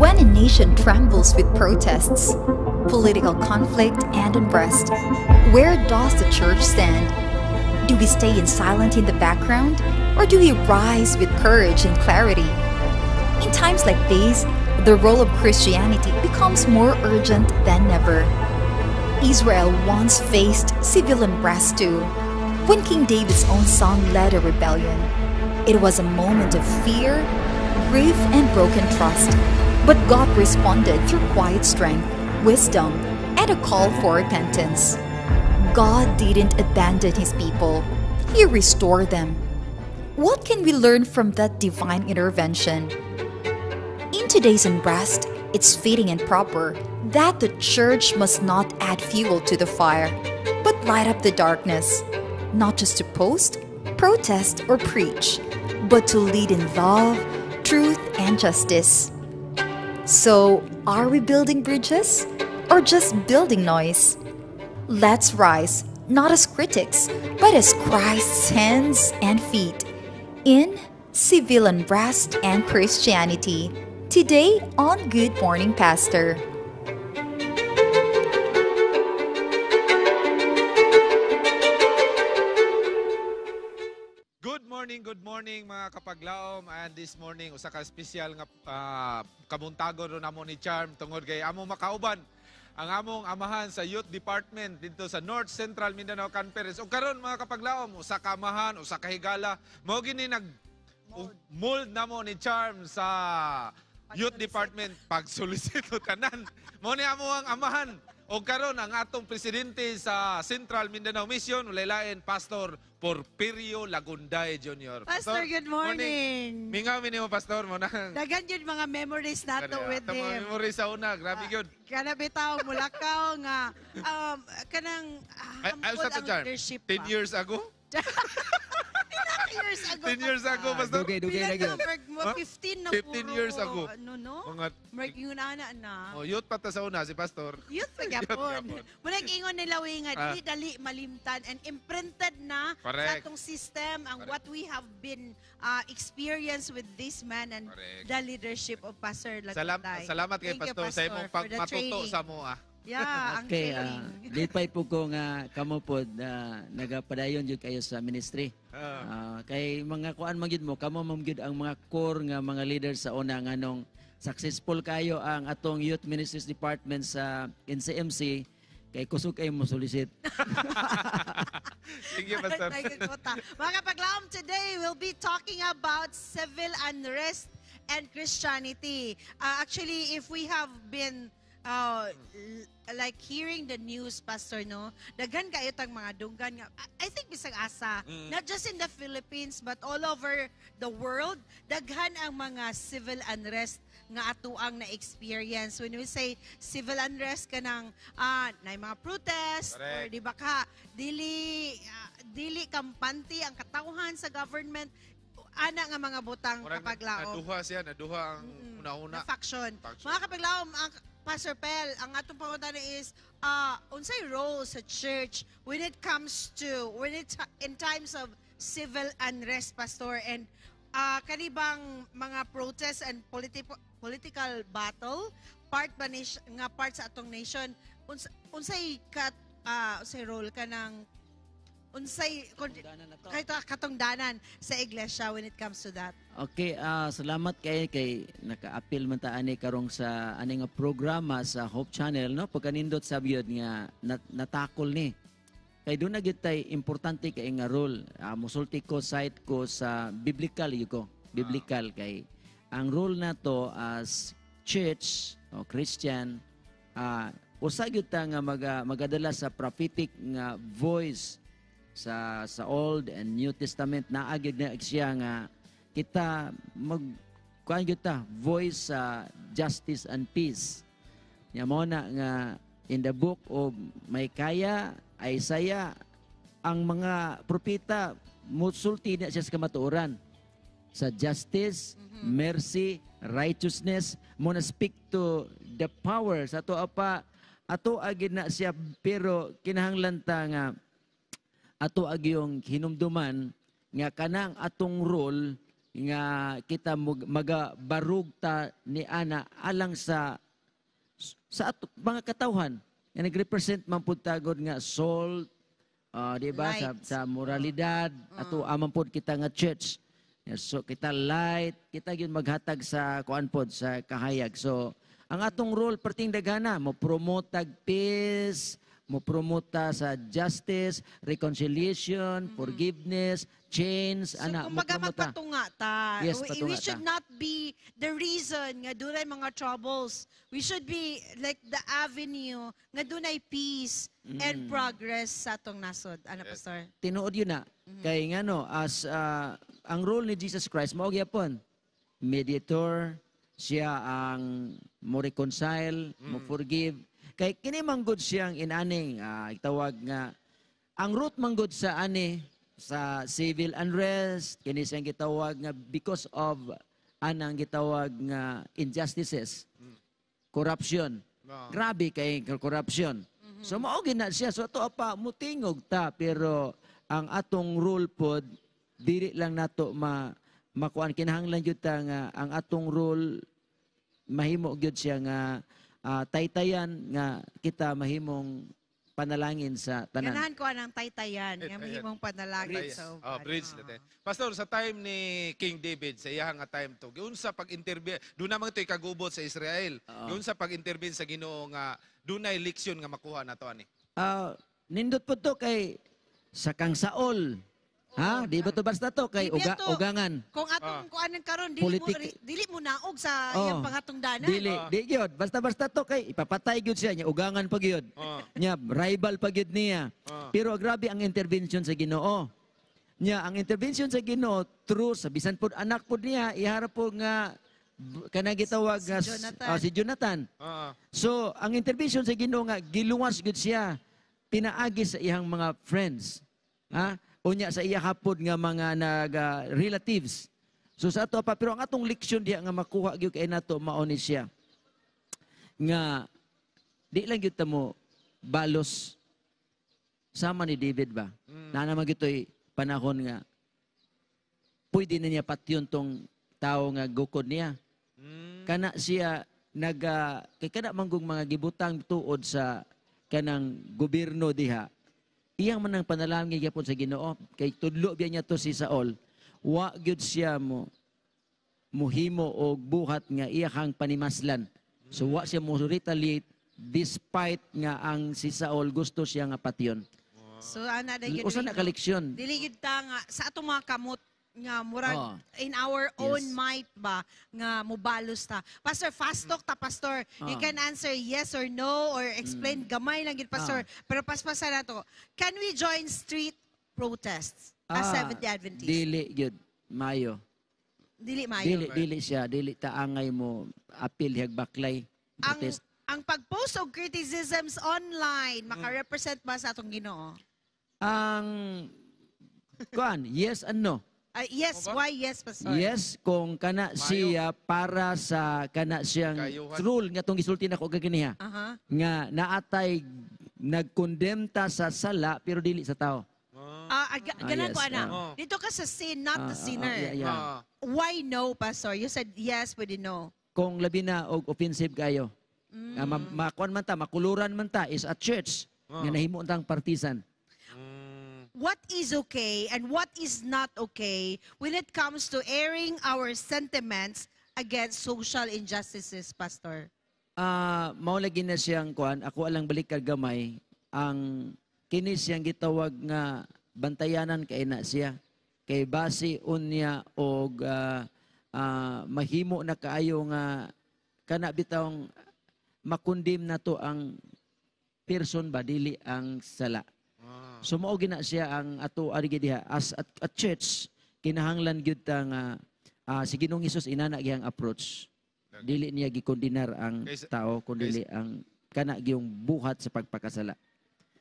When a nation trembles with protests, political conflict, and unrest, where does the church stand? Do we stay in silent in the background, or do we rise with courage and clarity? In times like these, the role of Christianity becomes more urgent than ever. Israel once faced civil unrest too, when King David's own son led a rebellion. It was a moment of fear, grief, and broken trust. But God responded through quiet strength, wisdom, and a call for repentance. God didn't abandon His people. He restored them. What can we learn from that divine intervention? In today's unrest, it's fitting and proper that the church must not add fuel to the fire, but light up the darkness, not just to post, protest, or preach, but to lead in love, truth, and justice. So, are we building bridges or just building noise? Let's rise, not as critics, but as Christ's hands and feet in civil unrest and Christianity. Today on Good Morning Pastor. Good morning mga kapaglaom, and this morning usa ka special nga kabuntagon ro namo ni Charm tungod kay amo makauban ang among amahan sa Youth Department dito sa North Central Mindanao Conference. Ug karon mga kapaglaom, usa ka amahan, usa ka higala mao gini nag mold namo ni Charm sa Youth Department pag-solicit tanan. Mao ni amo ang amahan. O karon ang atong presidente sa Central Mindanao Mission, ulaylain Pastor Porfirio Lagunday Jr. Pastor, good morning. Mingaw minimo Pastor mo na. Dagan yun mga memories nato with him. Mga memories sa una, grabe yun. Kana bitaw mulakaw nga kanang humble ang leadership. 10 years ago? 10 years ago, Pastor. Dugay na yun. 15 na 15 years ago. No? Mga Mark yun na. youth pa ta sa una si Pastor. Youth pa gyapon. Muna ingon nila nga dali malimtan and imprinted na sa atong system ang what we have been experienced with this man and the leadership of Pastor Lagunday. Salamat kay Pastor sa imong pagmatuto sa moa. Yeah, okay, lipay po ko nga kamo po nagapadayon jud kayo sa ministry. Kay mga kuan magyud mo, kamo magyud ang mga core nga mga leaders sa una nganong successful kayo ang atong Youth Ministries Department sa NCMC kay kusog kayo mo solicit. Thank you, Pastor. Mga kapaglaom, today we'll be talking about civil unrest and Christianity. Actually, if we have been like hearing the news, Pastor, no? Daghan kayo tang mga dunggan nga. I think bisag asa, not just in the Philippines but all over the world, daghan ang mga civil unrest nga atuang na experience. When we say civil unrest kanang na mga protest or di ba ka dili kampante ang katawhan sa government, ana nga mga butang kapaglaom. Naduha ang una-una. Faction. Mga kapaglaom, Pastor Pel, ang atong pangutana is unsay role sa church when it comes to in times of civil unrest, Pastor, and kanibang mga protests and political battle part sa atong nation, unsay role ka ng unsay katungdanan sa iglesia when it comes to that? Okay, salamat kay naka-appeal man ta ani karong sa ani nga programa sa Hope Channel, no? Pagkanindot sa biyod nga natakol ni. Kay doon na tay importante kay nga role. Musulti ko site ko sa biblical kay ang role nato as church o Christian usa gyud ta nga magadala sa prophetic nga voice sa Old and New Testament. Naagid na siya nga kita kuan gyud ta voice sa justice and peace. Nya mo na nga in the book of Micaiah, Isaiah, ang mga propeta musulti na siya sa kamatuoran sa justice, mercy, righteousness. Mo na speak to the power sa ato agid na siya, pero kinahanglan ta nga ato agi yung hinumduman nga kanang atong role nga kita magabarug ta ni ana alang sa mga katawhan nga nagrepresent man pud tagod nga salt, di ba Light. sa moralidad ato amang pud kita nga church. So kita light, kita gyud maghatag sa kuan pod sa kahayag. So ang atong role perting dagana mo promote tag peace, mo promote ta sa justice, reconciliation, forgiveness, change, So, ana mo kumbaga promote ta. magpatunga ta. Yes, We patunga should ta. not be the reason nga dunay mga troubles. We should be like the avenue nga dunay peace and progress sa atong nasod. Ano, Pastor? Tinuod yun na. Kay nga no, as ang role ni Jesus Christ, mao gyapon mediator, siya ang mo reconcile, mo forgive. Kay kini man gud siyang inaning itawag nga ang root man gud sa ani sa civil unrest, kini siyang gitawag nga because of anang gitawag nga injustices, corruption. Grabe kay corruption. So mao gina siya, so ato pa mutingog ta, pero ang atong rule pod dili lang nato makuan, kinahanglan gyud ta nga ang atong rule mahimo gyud siya nga taytayan nga kita mahimong panalangin sa tanan. Ganahan ko anang taytayan, nga mahimong panalangin Bridge. sa Oh, bridge natin. Pastor, sa time ni King David, sa iya nga time to, yun sa pag-intervene, doon naman ito'y kagubot sa Israel. Yun sa pag-intervene sa Ginoo nga, doon na leksyon nga makuha na to, ani. Nindot po to kay sa kang Saul. Ha? Di ba to basta to kay Di ba to? ugangan. Kung atong kuanan karon dili mo naog sa Oh. iyang pangatong danan. Di gyud. Basta to kay ipapatay gyud siya nya ugangan pa gyud. Nya rival pa gyud niya. Pero grabe ang intervention sa Ginoo. Nya ang intervention sa Ginoo true sa bisan pud anak pud niya iharap po nga kana gitawag nga Jonathan. si Jonathan. So ang intervention sa Ginoo nga giluwas gyud siya pinaagi sa iyang mga friends. Ha? Unya sa iya hapod nga mga relatives. So sa ato pa, pero ang atong leksyon diha nga makuha gyud kay nato mao ni siya. Nga di lang gyud ta mo balos sama ni David ba. Na naman gitoy panahon nga pwede na niya patyon tong tao nga gukod niya. Kana siya kay kana manggong mga gibutang tuod sa kanang gobyerno diha. Iyang manang panalangin gyapon sa Ginoo kay tudlo biya niya to si Saul. Wa gyud siya muhimo og buhat nga iyang panimaslan. So wa siya mo retaliate despite nga ang si Saul gusto siya nga patyon. So ana dagid Usa na kaleksyon. dili gid ta nga sa atong mga kamot nga murag Oh. in our own Yes. might ba nga mobalos ta. Pastor, fast talk ta, Pastor. You can answer yes or no or explain gamay lang gid, Pastor. Pero paspasan na to. Can we join street protests as Seventh-day Adventist? Dili gyud mayo. Dili mayo. Dili siya, dili ta angay mo apil hag baklay. Protest. Ang pag-post og criticisms online maka-represent ba sa atong Ginoo? Ang kuan, yes and no. Yes, Ano ba? why yes, Pastor? Yes, kung kana siya para sa kana siyang Kayuhan. rule nga tong gisulti nako kaginiha. Aha. Nga naatay nagkondem ta sa sala pero dili sa tao. Ganan yes, ko ana. ah. Dito ka sa sin, not the sinner. Yeah. Why no, Pastor? You said yes, but no. Kung labi na og offensive kayo. Makuan man ta, makuluran man ta is a church nga nahimo tang partisan. What is okay and what is not okay when it comes to airing our sentiments against social injustices, Pastor? Mao lagi na siyang kuan, ako alang balik kag gamay ang kini siyang gitawag nga bantayanan kay na siya kay base unya og mahimo na kaayo nga kana bitawng makundim na to ang person ba dili ang sala. So mao gina siya ang ato ari diha as a church kinahanglan gyud ta nga si Ginoong Hesus inana giyang approach. Dili niya gikondinar ang tao kundi ang kana giyong buhat sa pagpakasala.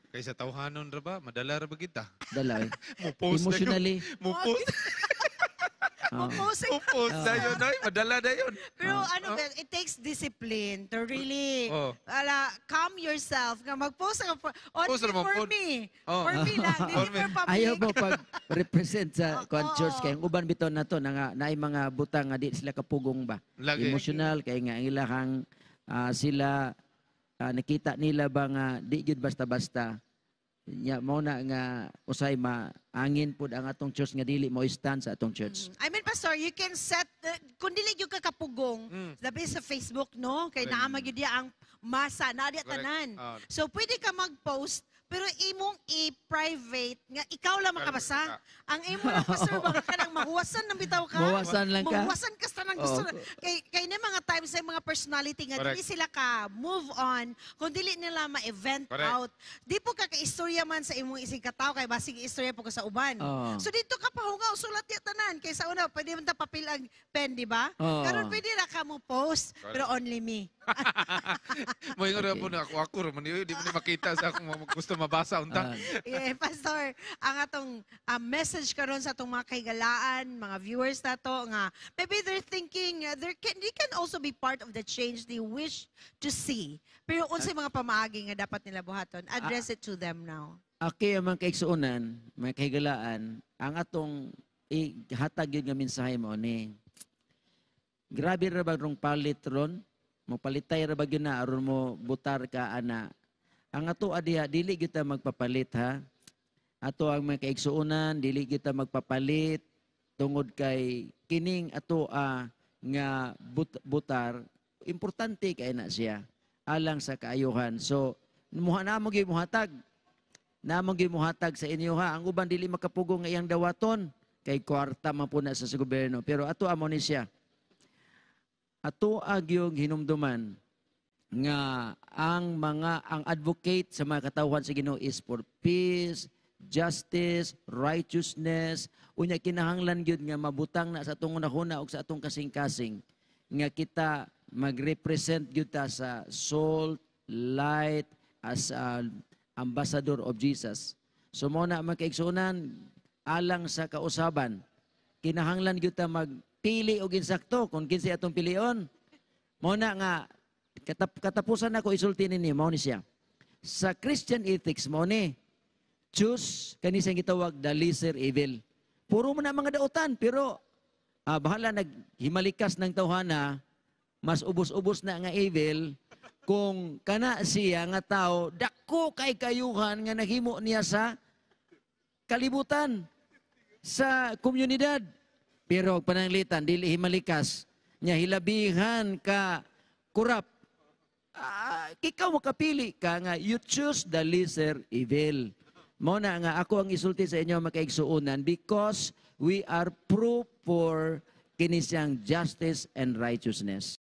Kaysa tawhanon ra ba? Madala ra ba kita? Dala eh. Mo post Emotionally. Mo post. Pupost. Pupos na yun, ay. Madala na yun. Pero ano ba, it takes discipline to really calm yourself. Nga mag-post ka only Post naman for po. me. Oh. For me lang, For hindi me. for public. Ayaw mo pag-represent sa kwan Oo. church kay ang uban bitaw na to na mga butang nga di sila kapugong ba. Lagi. Emotional kay nga ilahang sila nakita nila ba nga di gyud basta-basta. Nya mao na nga usay maangin pud ang atong church nga dili mo stand sa atong church. I mean, Pastor, you can set, kung dili yung kakapugong, sabi sa Facebook, no? Kay Correct. naamag yun diya ang masa, na diya Correct. tanan. Ah. So, pwede ka mag-post, pero imong i-private, nga ikaw lang makabasa. Ang imo lang, Pastor, baka ka nang mahuwasan ng bitaw ka. Mahuwasan lang ka? Mahuwasan ka sa nang gusto. Oo. Kay na mga times sa mga personality nga, Correct. dili sila ka move on, kung dili nila ma-event Correct. out. Di po ka ka-istorya man sa imong ising kataw, kay basig istorya po ka sa uban. Oo. So dito ka pahungaw, sulat niya tanan. Kaysa una, pwede mo ta papel ang pen, di ba? Oo. Karon pwede na ka mo post, pero only me. Moingon na po na ako raman yun. Di mo ni makita sa akong gusto mabasa. Unta. Yeah, Pastor, ang atong message karon sa atong mga kaigalaan, mga viewers nato nga maybe they're thinking they can also be part of the change they wish to see. Pero unsay mga pamaagi nga dapat nila buhaton? Address it to them now. Aki ang mga kaigsuonan, mga kahigalaan, ang atong hatag yun nga mensahe mo ni grabe ra ba rong palit ron? Magpalitay ra ba yun na aron mo butar ka ana? Ang ato adiha dili kita magpapalit ha. Ato ang mga kaigsuonan dili kita magpapalit tungod kay kining ato nga butar importante kay na siya alang sa kaayuhan. So namong gyud muhatag. Namong gyud muhatag sa inyo ha. Ang uban dili makapugong nga iyang dawaton kay kwarta man po na sa gobyerno. Pero ato amo ni siya. Ato agyong hinumduman nga ang advocate sa mga katawhan sa Ginoo is for peace, justice, righteousness. Unya kinahanglan gyud nga mabutang na sa atong unahuna ug sa atong kasing-kasing nga kita magrepresent gyud ta sa salt, light as ambassador of Jesus. So mo na magkaigsunan alang sa kausaban. Kinahanglan gyud ta magpili og insakto kung kinsa atong pilion. Mo na nga katapusan ako isulti ninyo, mao ni siya. Sa Christian ethics mo ni choose kani siyang gitawag the lesser evil. Puro mo na mga dautan pero bahala naghimalikas ng tawhana mas ubos-ubos na nga evil kung kana siya nga tao dako kay kayuhan nga naghimo niya sa kalibutan sa komunidad. Pero pananglitan dili himalikas nya hilabihan ka kurap. Ikaw makapili ka nga you choose the lesser evil. Mo na nga ako ang isulti sa inyo makaigsuonan because we are proof for kini siyang justice and righteousness.